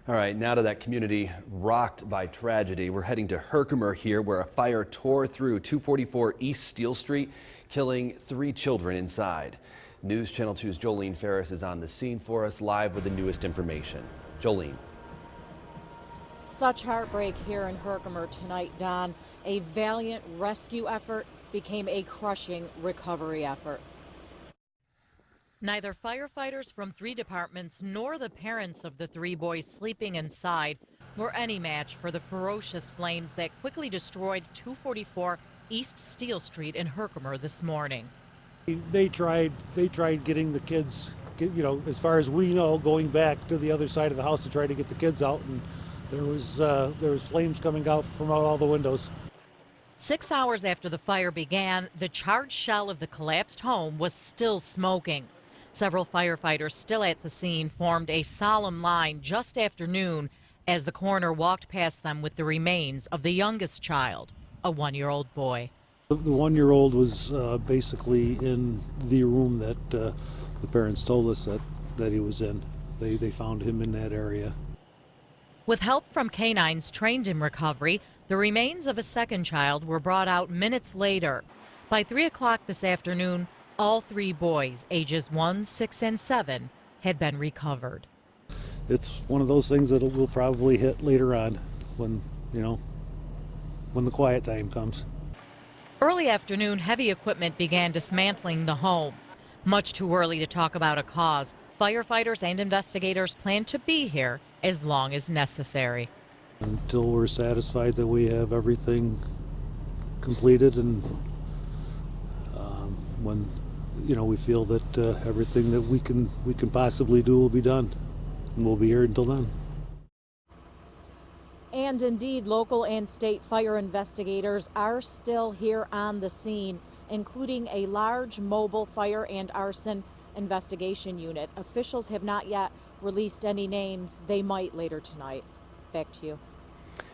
All right, now to that community rocked by tragedy. We're heading to Herkimer here, where a fire tore through 244 East Steel Street, killing 3 children inside. News Channel 2's Jolene Ferris is on the scene for us, live with the newest information. Jolene. Such heartbreak here in Herkimer tonight, Don. A valiant rescue effort became a crushing recovery effort. Neither firefighters from 3 departments nor the parents of the 3 boys sleeping inside were any match for the ferocious flames that quickly destroyed 244 East Steel Street in Herkimer this morning. They tried getting the kids, as far as we know, going back to the other side of the house to try to get the kids out, and there was flames coming out from all the windows. 6 hours after the fire began, the charred shell of the collapsed home was still smoking. Several firefighters still at the scene formed a solemn line just after noon as the coroner walked past them with the remains of the youngest child, a 1-year-old boy. The 1-year-old was basically in the room that the parents told us that he was in. They found him in that area. With help from canines trained in recovery, the remains of a second child were brought out minutes later. By 3 o'clock this afternoon, all 3 boys, ages 1, 6, and 7, had been recovered. It's one of those things that we'll probably hit later on when the quiet time comes. Early afternoon, heavy equipment began dismantling the home. Much too early to talk about a cause. Firefighters and investigators plan to be here as long as necessary. Until we're satisfied that we have everything completed, and when we feel that everything that we can possibly do will be done, and we'll be here until then. And indeed, local and state fire investigators are still here on the scene, including a large mobile fire and arson investigation unit. Officials have not yet released any names. They might later tonight. Back to you.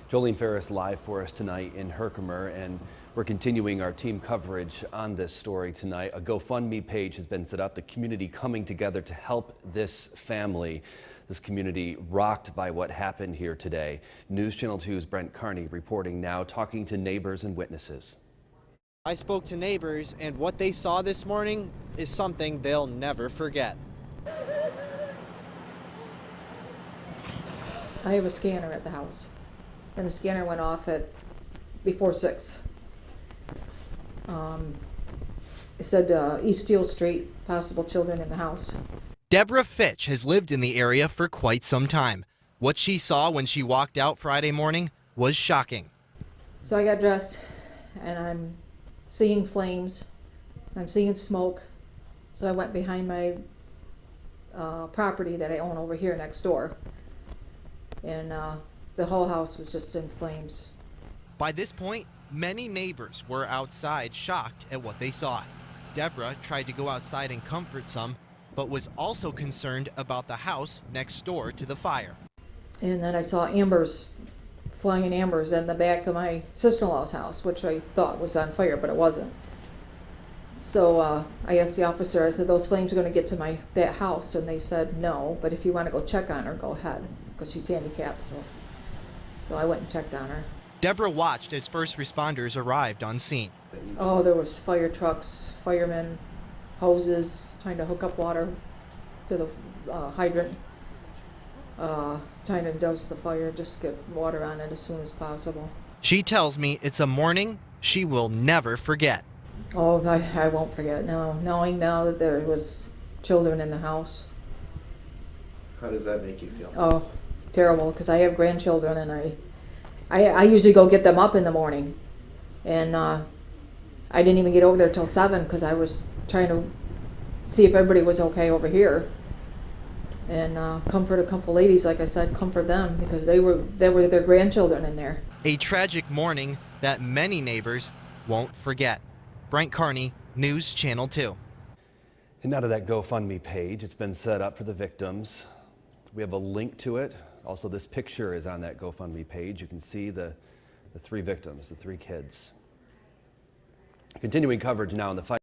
Jolene Ferris live for us tonight in Herkimer, and we're continuing our team coverage on this story tonight. A GoFundMe page has been set up, the community coming together to help this family. This community rocked by what happened here today. News Channel 2's Brent Carney reporting now, talking to neighbors and witnesses. I spoke to neighbors, and what they saw this morning is something they'll never forget. I have a scanner at the house, and the scanner went off before 6. It said East Steel Street, possible children in the house. Deborah Fitch has lived in the area for quite some time. What she saw when she walked out Friday morning was shocking. So I got dressed, and I'm seeing flames, I'm seeing smoke. So I went behind my property that I own over here next door, and the whole house was just in flames. By this point, many neighbors were outside, shocked at what they saw. Deborah tried to go outside and comfort some, but was also concerned about the house next door to the fire. And then I saw embers, flying embers in the back of my sister-in-law's house, which I thought was on fire, but it wasn't. So I asked the officer, I said, those flames are going to get to that house? And they said no, but if you want to go check on her, go ahead, because she's handicapped. So I went and checked on her. Deborah watched as first responders arrived on scene. Oh, there was fire trucks, firemen, hoses, trying to hook up water to the hydrant, trying to douse the fire, just get water on it as soon as possible. She tells me it's a morning she will never forget. Oh, I won't forget, no. Knowing now that there was children in the house. How does that make you feel? Oh, terrible, because I have grandchildren, and I usually go get them up in the morning. And I didn't even get over there till 7 because I was trying to see if everybody was okay over here. And comfort a couple ladies, like I said, comfort them, because they were their grandchildren in there. A tragic morning that many neighbors won't forget. Brent Carney, News Channel 2. And now to that GoFundMe page. It's been set up for the victims. We have a link to it. Also, this picture is on that GoFundMe page. You can see the 3 victims, the 3 kids. Continuing coverage now in the fight.